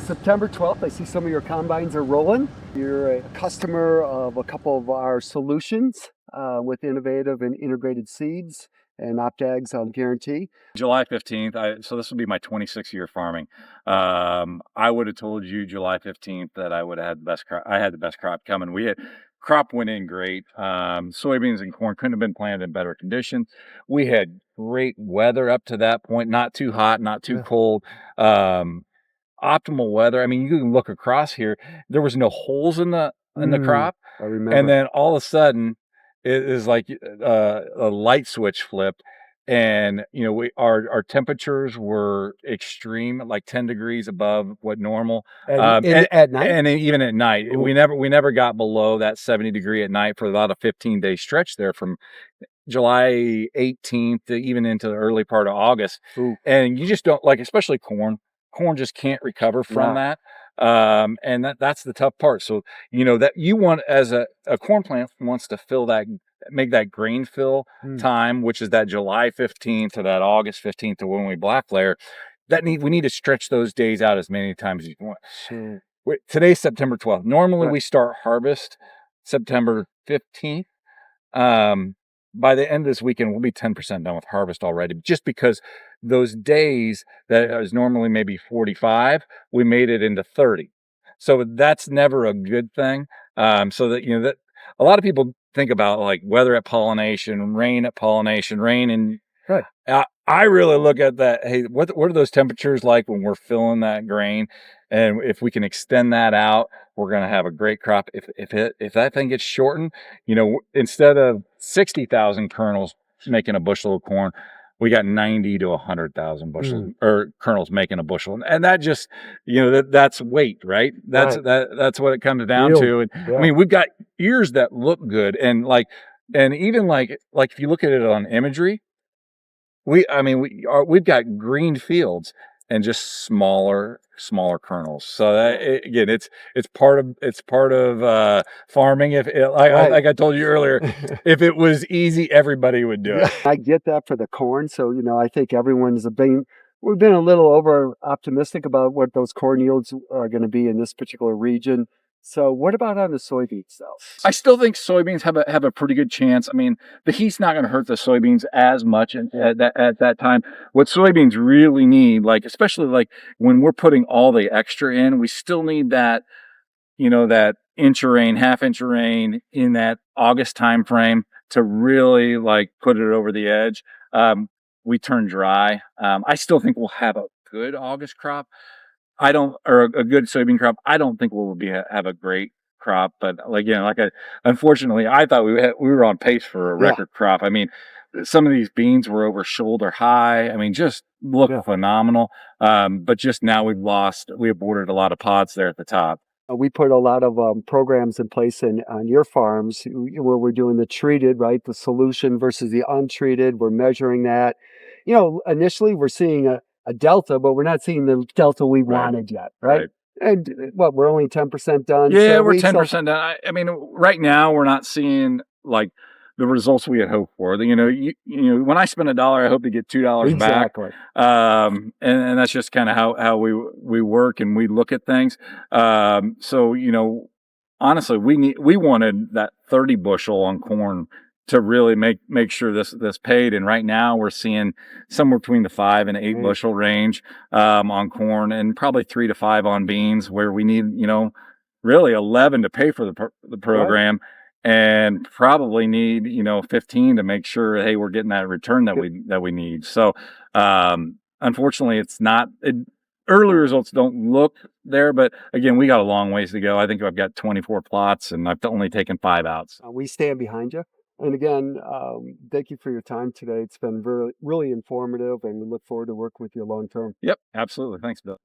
September 12th, I see some of your combines are rolling. You're a customer of a couple of our solutions with innovative and integrated seeds and OptAg's guarantee. July 15th, so this will be my 26th year farming. I would have told you July 15th that I would have had the best crop. I had the best crop coming. Crop went in great. Soybeans and corn couldn't have been planted in better conditions. We had great weather up to that point, not too hot, not too cold. Optimal weather. I mean, you can look across here. There was no holes in the crop, I remember. and then all of a sudden, it is like a light switch flipped, and our temperatures were extreme, like 10 degrees above what normal. And at night, and even at night, Ooh. we never got below that 70 degree at night for about a 15-day stretch there from July 18th to even into the early part of August. Ooh. And you just don't like, especially corn just can't recover from that. And that's the tough part. So, that you want, as a corn plant wants to make that grain fill time, which is that July 15th to that August 15th to when we black layer, we need to stretch those days out as many times as you want. Today's September 12th. Normally we start harvest September 15th. By the end of this weekend, we'll be 10% done with harvest already, just because those days that is normally maybe 45, we made it into 30. So that's never a good thing. So that, that a lot of people think about like weather at pollination, rain at pollination, rain. And I really look at that. Hey, what are those temperatures like when we're filling that grain? And if we can extend that out, we're going to have a great crop. If that thing gets shortened, instead of 60,000 kernels making a bushel of corn, we got 90 to 100,000 bushels or kernels making a bushel, and that just that's weight, right? That's what it comes down to. And I mean, we've got ears that look good, and even like if you look at it on imagery, we've got green fields and just smaller kernels. So that, again, it's part of farming. If like I told you earlier, if it was easy, everybody would do it. I get that for the corn. So I think we've been a little over optimistic about what those corn yields are going to be in this particular region. So what about on the soybeans though? I still think soybeans have a pretty good chance. I mean, the heat's not going to hurt the soybeans as much at that time. What soybeans really need, especially when we're putting all the extra in, we still need that, that inch of rain, half inch of rain in that August time frame to really put it over the edge. We turn dry. I still think we'll have a good August crop. Or a good soybean crop. I don't think we'll have a great crop, but unfortunately, I thought we were on pace for a record crop. I mean, some of these beans were over shoulder high. I mean, just look phenomenal. But just now we aborted a lot of pods there at the top. We put a lot of programs in place on your farms where we're doing the treated, right? The solution versus the untreated. We're measuring that. Initially we're seeing a delta, but we're not seeing the delta we wanted yet, right? And we're only 10% done. Yeah, we're 10% done. I mean, right now we're not seeing the results we had hoped for. When I spend $1, I hope to get $2 back. And that's just kind of how we work and we look at things. So honestly, we wanted that 30 bushel on corn to really make sure this paid. And right now we're seeing somewhere between the 5 and 8 bushel range on corn, and probably 3 to 5 on beans, where we need really 11 to pay for the program, and probably need 15 to make sure, hey, we're getting that return that we need. So unfortunately, it's not. Early results don't look there, but again, we got a long ways to go. I think I've got 24 plots, and I've only taken 5 outs. We stand behind you. And again, thank you for your time today. It's been really, really informative, and we look forward to working with you long term. Yep, absolutely. Thanks, Bill.